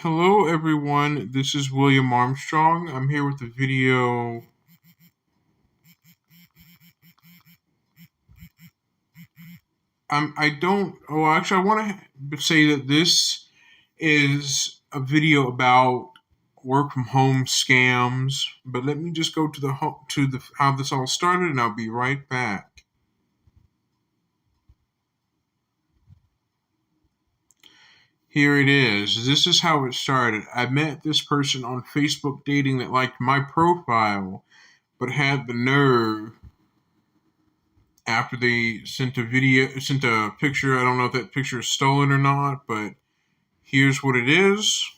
Hello, everyone. This is William Armstrong. I'm here with a video. I don't. Oh, actually, I want to say that this is a video about work from home scams. But let me just go to the how this all started, and I'll be right back. Here it is. This is how it started. I met this person on Facebook dating that liked my profile, but had the nerve after they sent a picture. I don't know if that picture is stolen or not, but here's what it is.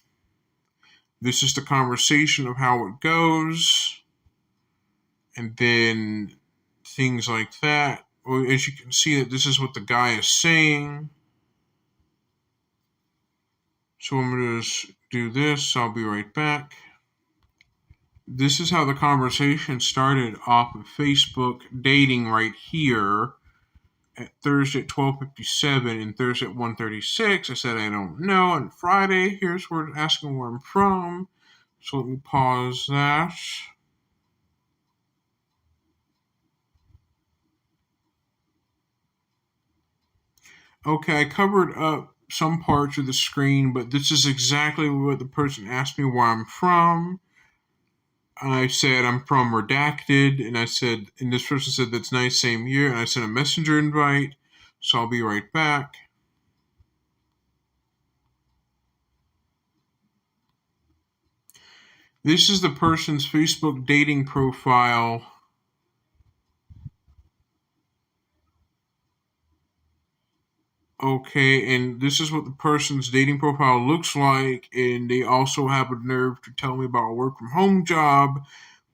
This is the conversation of how it goes, and then things like that. Well, as you can see, that this is what the guy is saying. So I'm going to just do this. I'll be right back. This is how the conversation started off of Facebook dating right here. At Thursday at 12:57 and Thursday at 1:36. I said I don't know. And Friday, here's where it's asking where I'm from. So let me pause that. Okay, I covered up some parts of the screen, but this is exactly what the person asked me where I'm from. I said I'm from Redacted, and this person said that's nice, same here, and I sent a messenger invite, so I'll be right back. This is the person's Facebook dating profile. Okay, and this is what the person's dating profile looks like, and they also have a nerve to tell me about a work from home job.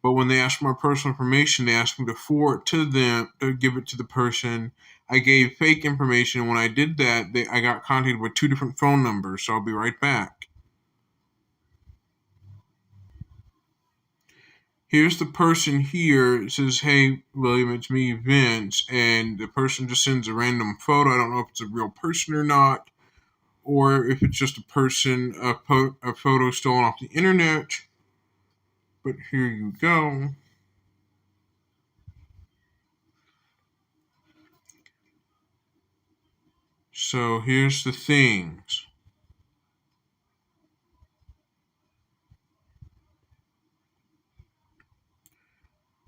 But when they asked for my personal information, they asked me to forward it to them, to give it to the person. I gave fake information. When I did that, I got contacted with two different phone numbers. So I'll be right back. Here's the person here. It says, "Hey, William, it's me, Vince," and the person just sends a random photo. I don't know if it's a real person or not, or if it's just a photo stolen off the internet. But here you go. So here's the things.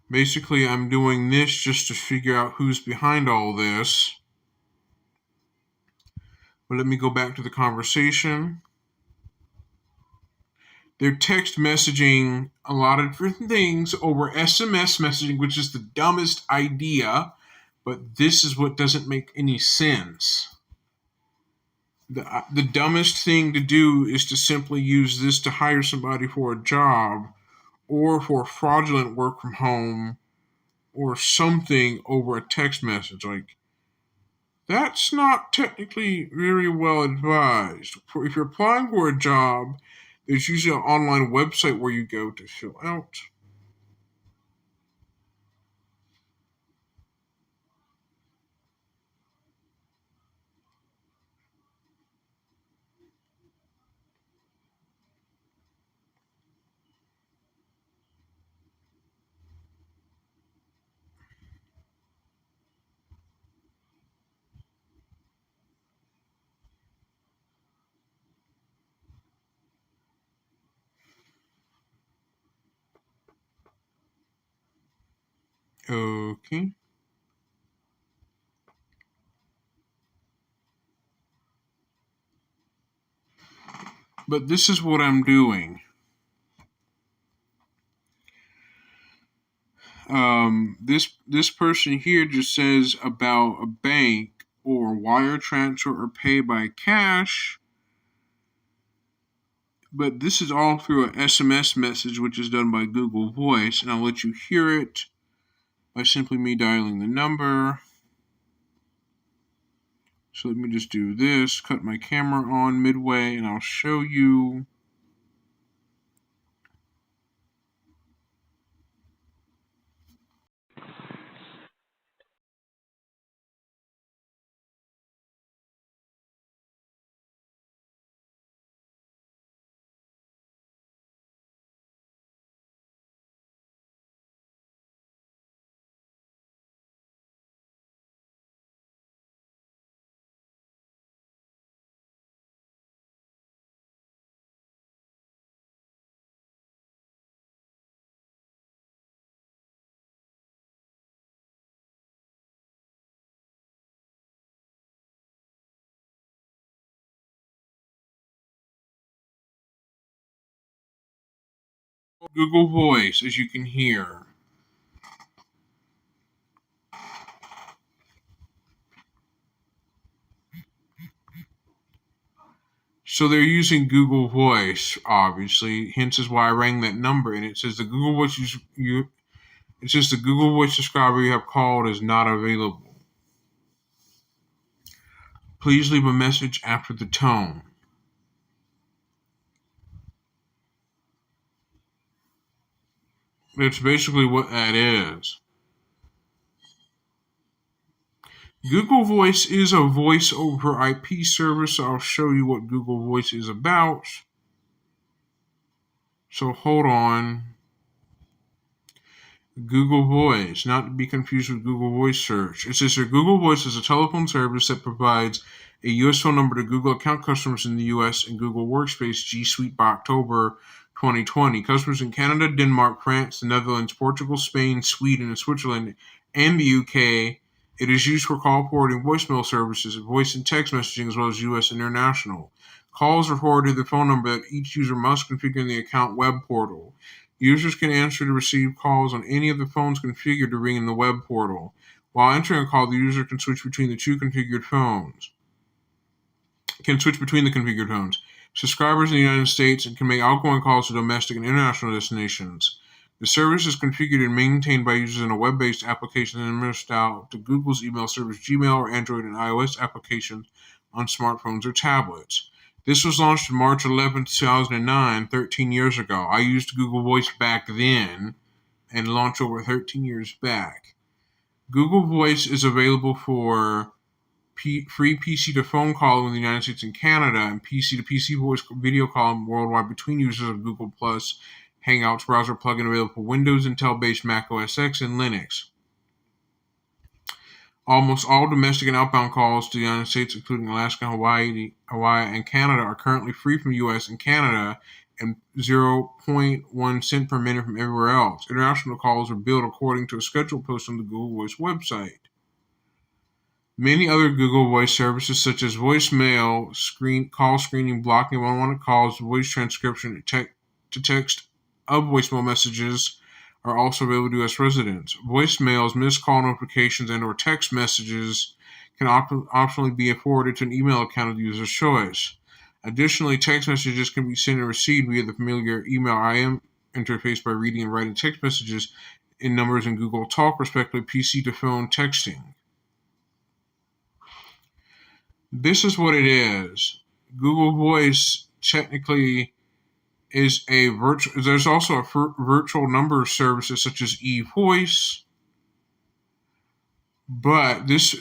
Basically, I'm doing this just to figure out who's behind all this. But let me go back to the conversation. They're text messaging a lot of different things over SMS messaging, which is the dumbest idea, but this is what doesn't make any sense. The dumbest thing to do is to simply use this to hire somebody for a job or for fraudulent work from home or something over a text message. Like, that's not technically very well advised. If you're applying for a job, there's usually an online website where you go to fill out. Okay. But this is what I'm doing. This person here just says about a bank or wire transfer or pay by cash. But this is all through an SMS message, which is done by Google Voice, and I'll let you hear it by simply me dialing the number. So let me just do this, cut my camera on midway, and I'll show you. Google Voice, as you can hear. So they're using Google Voice, obviously. Hence is why I rang that number, and it says the Google Voice it says the Google Voice subscriber you have called is not available. Please leave a message after the tone. That's basically what that is. Google Voice is a voice over IP service. So I'll show you what Google Voice is about. So hold on. Google Voice, not to be confused with Google Voice Search. It says here Google Voice is a telephone service that provides a U.S. phone number to Google account customers in the U.S. and Google Workspace G Suite by October 2020. Customers in Canada, Denmark, France, the Netherlands, Portugal, Spain, Sweden, and Switzerland, and the UK. It is used for call forwarding, voicemail services, voice and text messaging, as well as U.S. and international. Calls are forwarded to the phone number that each user must configure in the account web portal. Users can answer to receive calls on any of the phones configured to ring in the web portal. While entering a call, the user can switch between the configured phones. Subscribers in the United States and can make outgoing calls to domestic and international destinations. The service is configured and maintained by users in a web-based application and administered out to Google's email service Gmail or Android and iOS applications on smartphones or tablets. This was launched on March 11, 2009, 13 years ago. I used Google Voice back then and launched over 13 years back. Google Voice is available for free PC to phone calling in the United States and Canada, and PC to PC voice video calling worldwide between users of Google Plus Hangouts browser plugin available for Windows, Intel-based Mac OS X, and Linux. Almost all domestic and outbound calls to the United States, including Alaska, Hawaii, and Canada, are currently free from the U.S. and Canada and 0.1 cent per minute from everywhere else. International calls are billed according to a schedule posted on the Google Voice website. Many other Google Voice services, such as voicemail, call screening, blocking of unwanted calls, voice transcription to text of voicemail messages, are also available to U.S. residents. Voicemails, missed call notifications, and or text messages can optionally be forwarded to an email account of the user's choice. Additionally, text messages can be sent and received via the familiar email IM interface by reading and writing text messages in numbers in Google Talk, respectively PC to phone texting. This is what it is. Google Voice technically is a virtual. There's also a virtual number of services such as eVoice, but this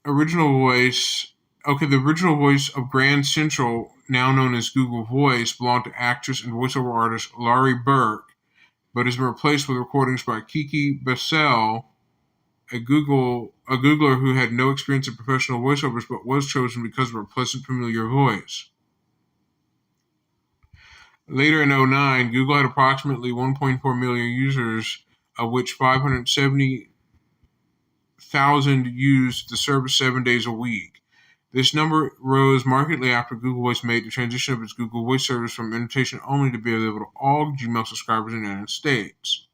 original voice, the original voice of Grand Central, now known as Google Voice, belonged to actress and voiceover artist Laurie Burke, but has been replaced with recordings by Kiki Bassel, a Googler who had no experience in professional voiceovers but was chosen because of her pleasant, familiar voice. Later in 2009, Google had approximately 1.4 million users, of which 570,000 used the service 7 days a week. This number rose markedly after Google Voice made the transition of its Google Voice service from invitation only to be available to all Gmail subscribers in the United States.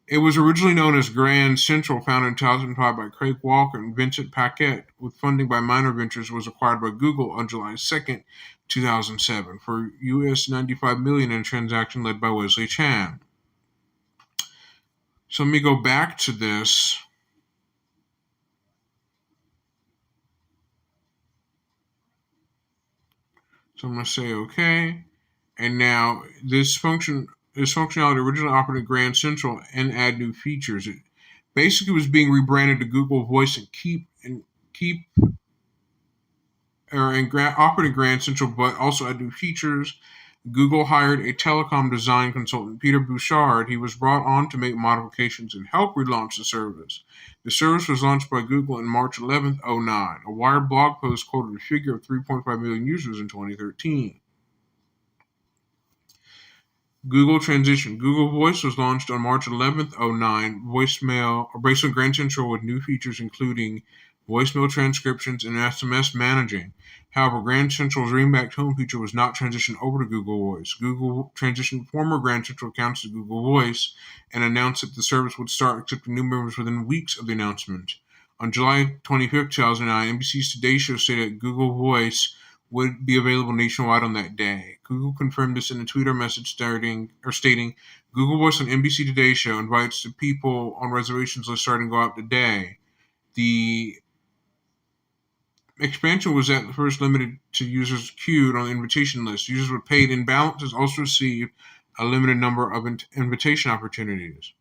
It was originally known as Grand Central, founded in 2005 by Craig Walker and Vincent Paquette, with funding by Minor Ventures, was acquired by Google on July 2, 2007, for US $95 million in a transaction led by Wesley Chan. So let me go back to this. So I'm going to say OK. And now this functionality originally operated Grand Central and add new features. It basically was being rebranded to Google Voice and operating Grand Central, but also add new features. Google hired a telecom design consultant, Peter Bouchard. He was brought on to make modifications and help relaunch the service. The service was launched by Google on March 11, 2009. A Wired blog post quoted a figure of 3.5 million users in 2013. Google transition. Google Voice was launched on March 11, 2009. Voicemail, based on Grand Central with new features including voicemail transcriptions, and SMS managing. However, Grand Central's Ring Back Home feature was not transitioned over to Google Voice. Google transitioned former Grand Central accounts to Google Voice and announced that the service would start accepting new members within weeks of the announcement. On July 25, 2009, NBC's Today Show stated that Google Voice would be available nationwide on that day. Google confirmed this in a Twitter message stating, Google Voice on NBC Today Show invites the people on reservations list starting to go out today. The expansion was at first limited to users queued on the invitation list. Users with paid in balances also received a limited number of invitation opportunities.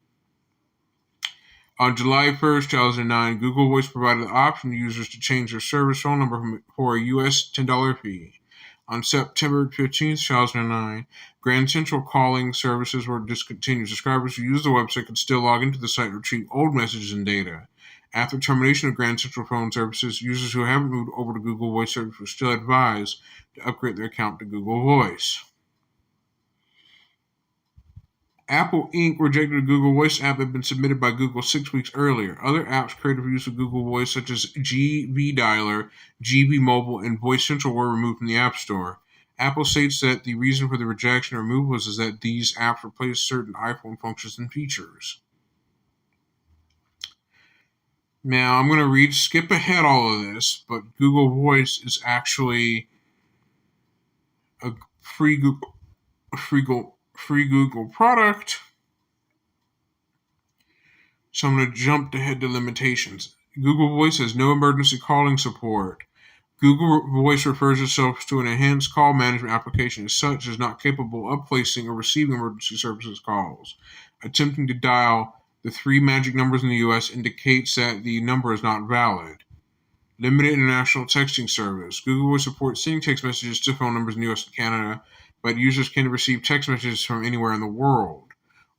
On July 1st, 2009, Google Voice provided the option to users to change their service phone number for a US $10 fee. On September 15th, 2009, Grand Central calling services were discontinued. Subscribers who used the website could still log into the site and retrieve old messages and data. After termination of Grand Central phone services, users who haven't moved over to Google Voice service were still advised to upgrade their account to Google Voice. Apple Inc. rejected a Google Voice app that had been submitted by Google 6 weeks earlier. Other apps created for use of Google Voice, such as GB Dialer, GB Mobile, and Voice Central, were removed from the App Store. Apple states that the reason for the rejection or removal is that these apps replace certain iPhone functions and features. Now, I'm going to skip ahead all of this, but Google Voice is actually a free Google product. So I'm going to jump ahead to limitations. Google Voice has no emergency calling support. Google Voice refers itself to an enhanced call management application. As such, is not capable of placing or receiving emergency services calls. Attempting to dial the 3 magic numbers in the U.S. indicates that the number is not valid. Limited international texting service. Google Voice supports sending text messages to phone numbers in the U.S. and Canada, but users can receive text messages from anywhere in the world.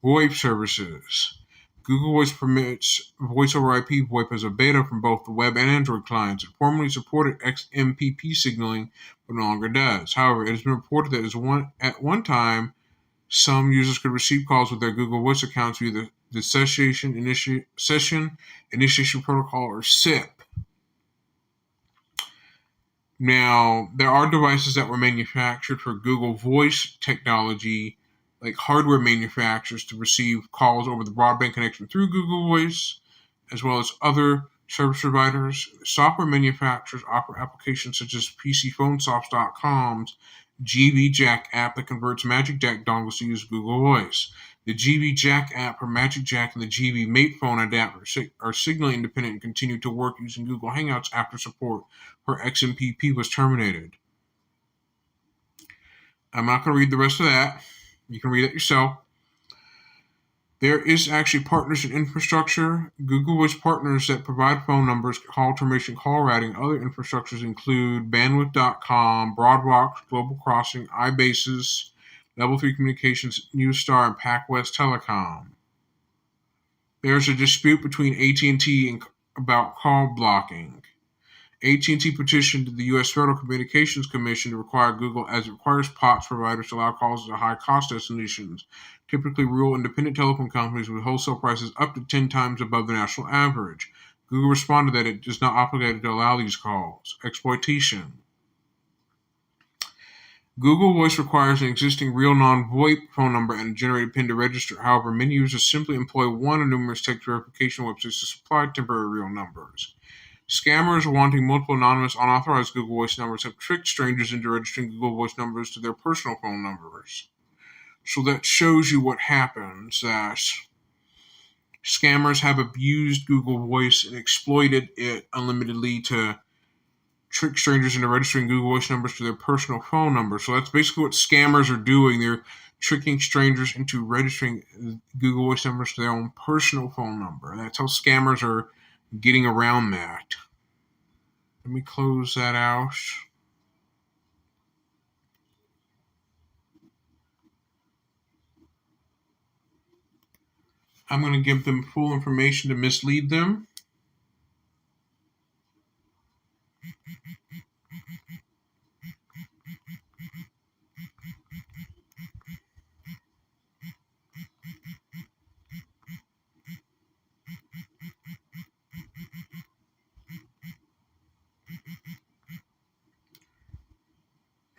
VoIP services. Google Voice permits voice over IP VoIP as a beta from both the web and Android clients. It formerly supported XMPP signaling, but no longer does. However, it has been reported that at one time, some users could receive calls with their Google Voice accounts via the Session Initiation Protocol, or SIP. Now, there are devices that were manufactured for Google Voice technology, like hardware manufacturers, to receive calls over the broadband connection through Google Voice, as well as other service providers. Software manufacturers offer applications such as PCPhoneSoft.com's GB Jack app that converts Magic Jack dongles to use Google Voice. The GB Jack app for Magic Jack and the GB Mate phone adapter are signal independent and continue to work using Google Hangouts after support for XMPP was terminated. I'm not going to read the rest of that. You can read it yourself. There is actually partners in infrastructure. Google Voice partners that provide phone numbers, call termination, call routing. Other infrastructures include Bandwidth.com, Broadbox, Global Crossing, iBasis, Level 3 Communications, Newstar, and PacWest Telecom. There's a dispute between AT&T about call blocking. AT&T petitioned the U.S. Federal Communications Commission to require Google, as it requires POTS providers to allow calls to high-cost destinations, typically rural independent telephone companies with wholesale prices up to 10 times above the national average. Google responded that it is not obligated to allow these calls. Exploitation. Google Voice requires an existing real non-VoIP phone number and a generated PIN to register. However, many users simply employ one of numerous text verification websites to supply temporary real numbers. Scammers wanting multiple anonymous, unauthorized Google Voice numbers have tricked strangers into registering Google Voice numbers to their personal phone numbers. So that shows you what happens, that scammers have abused Google Voice and exploited it unlimitedly to trick strangers into registering Google Voice numbers to their personal phone numbers. So that's basically what scammers are doing. They're tricking strangers into registering Google Voice numbers to their own personal phone number. And that's how scammers are getting around that. Let me close that out. I'm going to give them full information to mislead them.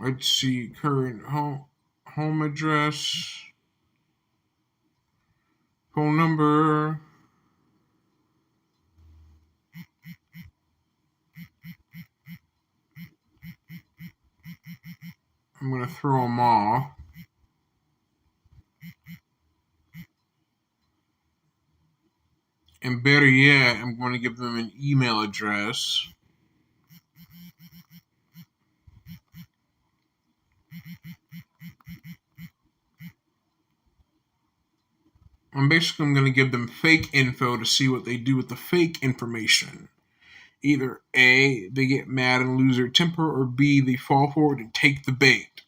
Let's see, current home address, phone number. I'm going to throw them off. And better yet, I'm going to give them an email address. I'm going to give them fake info to see what they do with the fake information. Either A, they get mad and lose their temper, or B, they fall for it and take the bait.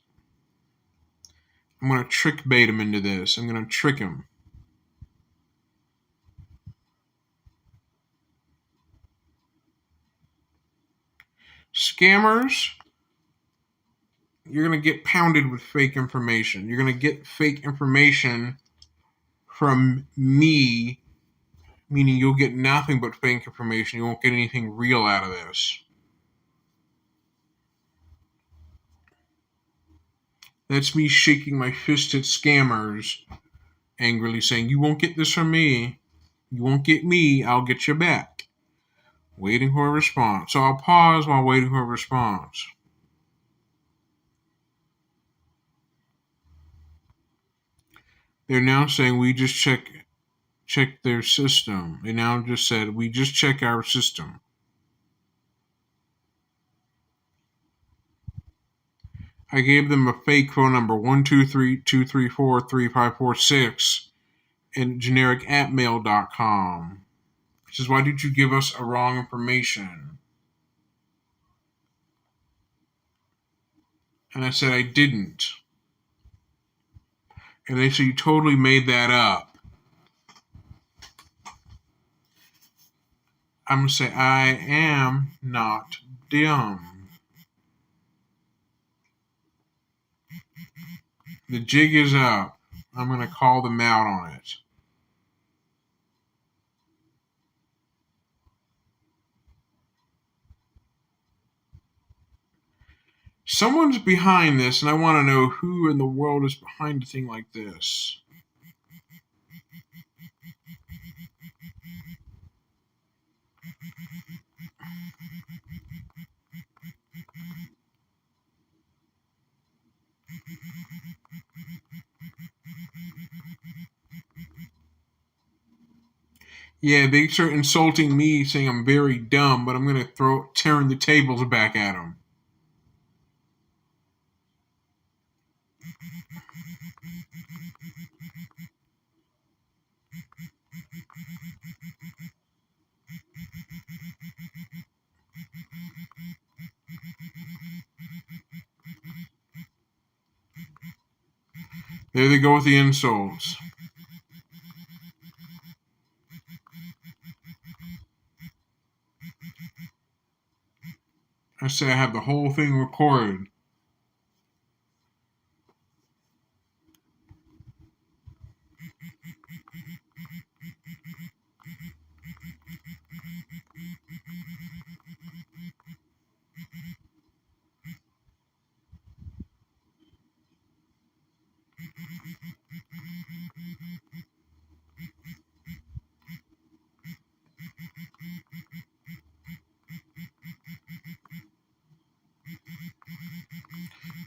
I'm going to trick bait them into this. I'm going to trick them. Scammers, you're going to get pounded with fake information. You're going to get fake information from me, meaning you'll get nothing but fake information. You won't get anything real out of this. That's me shaking my fist at scammers, angrily saying, "You won't get this from me. You won't get me. I'll get you back." Waiting for a response. So I'll pause while waiting for a response. They're now saying we just check their system. They now just said we just check our system. I gave them a fake phone number 123-234-3546 and generic at mail.com. Which is, why did you give us a wrong information? And I said I didn't. And they said you totally made that up. I'm going to say I am not dumb. The jig is up. I'm going to call them out on it. Someone's behind this, and I want to know who in the world is behind a thing like this. Yeah, they start insulting me, saying I'm very dumb, but I'm going to turn the tables back at them. There they go with the insults. I say I have the whole thing recorded.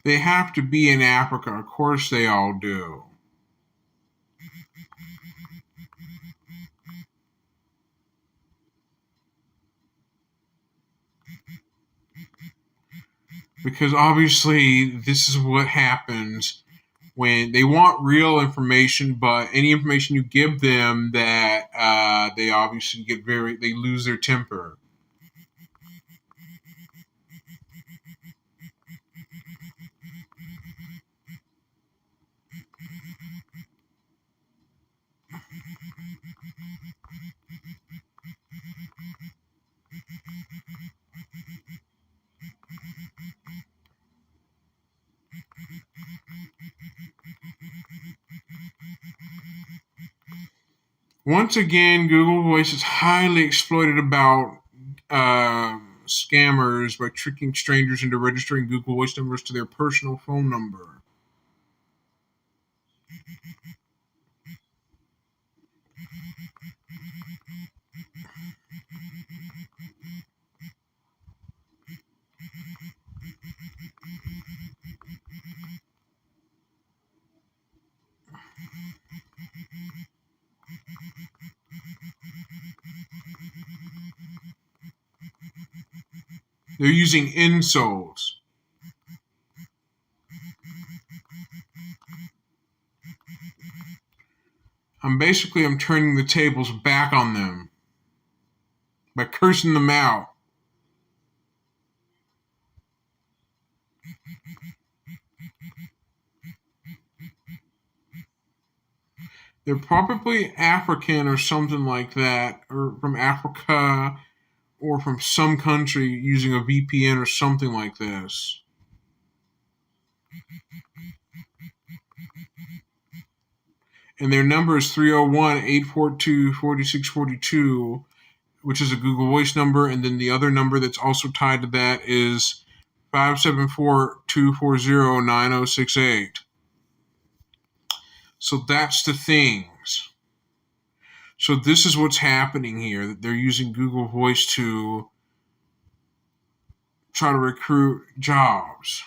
They have to be in Africa. Of course they all do. Because obviously this is what happens when they want real information, but any information you give them that they obviously they lose their temper. Once again, Google Voice is highly exploited about scammers by tricking strangers into registering Google Voice numbers to their personal phone number. They're using insults. I'm turning the tables back on them by cursing them out. They're probably African or something like that, or from Africa, or from some country using a VPN or something like this. And their number is 301-842-4642, which is a Google Voice number, and then the other number that's also tied to that is 574-240-9068. So that's the things. So this is what's happening here, that they're using Google Voice to try to recruit jobs.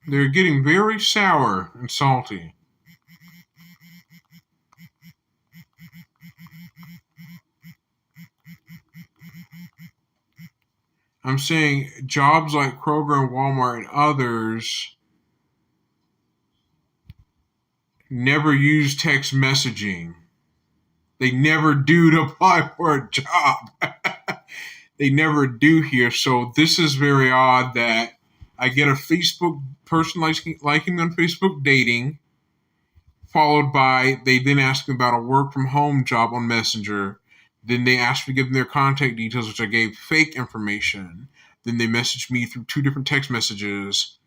They're getting very sour and salty. I'm saying jobs like Kroger and Walmart and others never use text messaging. They never do to apply for a job. They never do here. So this is very odd that I get a Facebook person liking me on Facebook dating, followed by they then ask me about a work from home job on Messenger. Then they asked me to give them their contact details, which I gave fake information. Then they messaged me through 2 different text messages.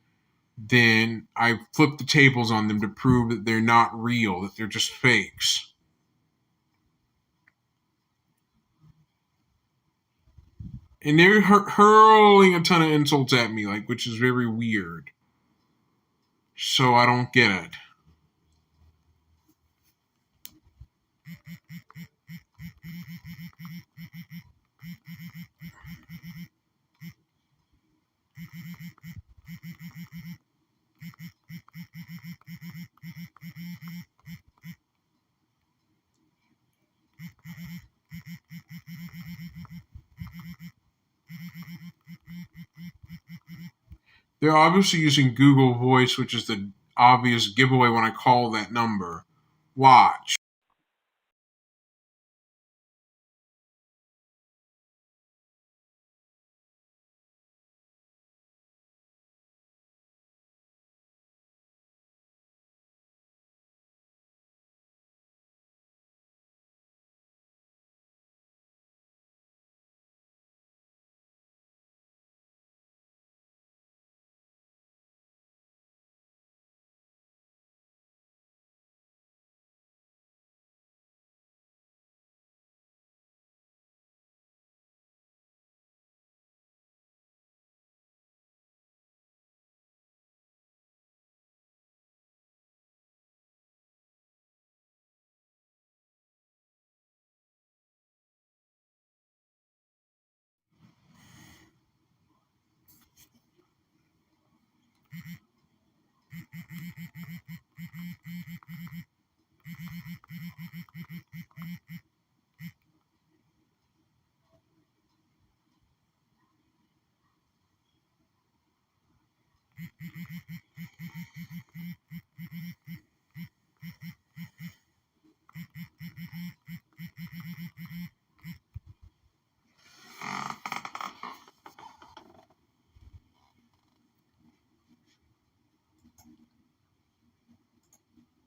Then I flipped the tables on them to prove that they're not real, that they're just fakes. And they're hurling a ton of insults at me, which is very weird. So I don't get it. They're obviously using Google Voice, which is the obvious giveaway when I call that number. Watch.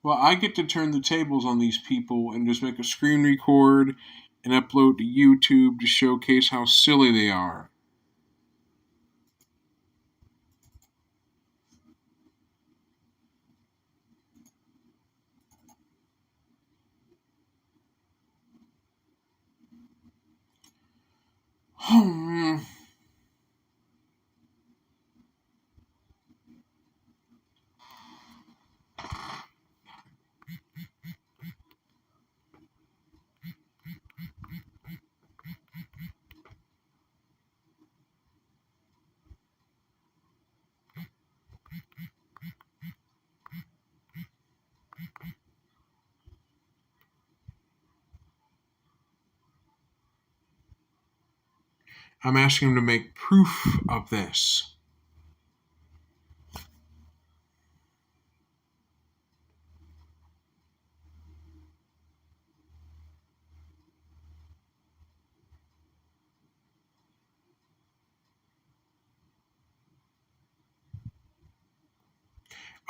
Well, I get to turn the tables on these people and just make a screen record and upload to YouTube to showcase how silly they are. I'm asking him to make proof of this.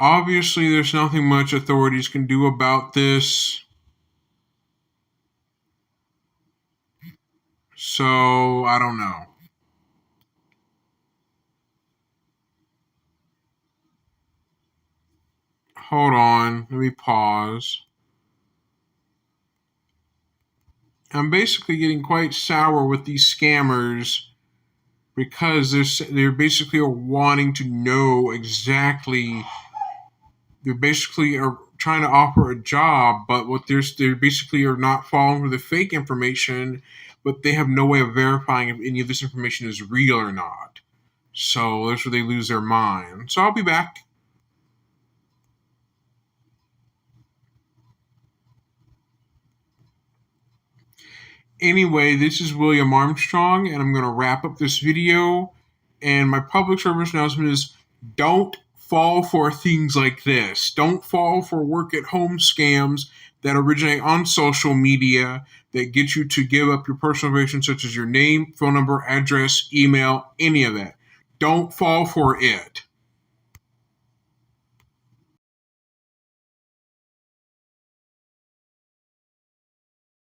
Obviously, there's nothing much authorities can do about this. So, I don't know. Hold on. Let me pause. I'm basically getting quite sour with these scammers because they're basically wanting to know exactly. They basically are trying to offer a job, but they basically are not falling for the fake information, but they have no way of verifying if any of this information is real or not. So that's where they lose their mind. So I'll be back. Anyway, this is William Armstrong, and I'm going to wrap up this video. And my public service announcement is don't fall for things like this. Don't fall for work at home scams that originate on social media that get you to give up your personal information, such as your name, phone number, address, email, any of that. Don't fall for it.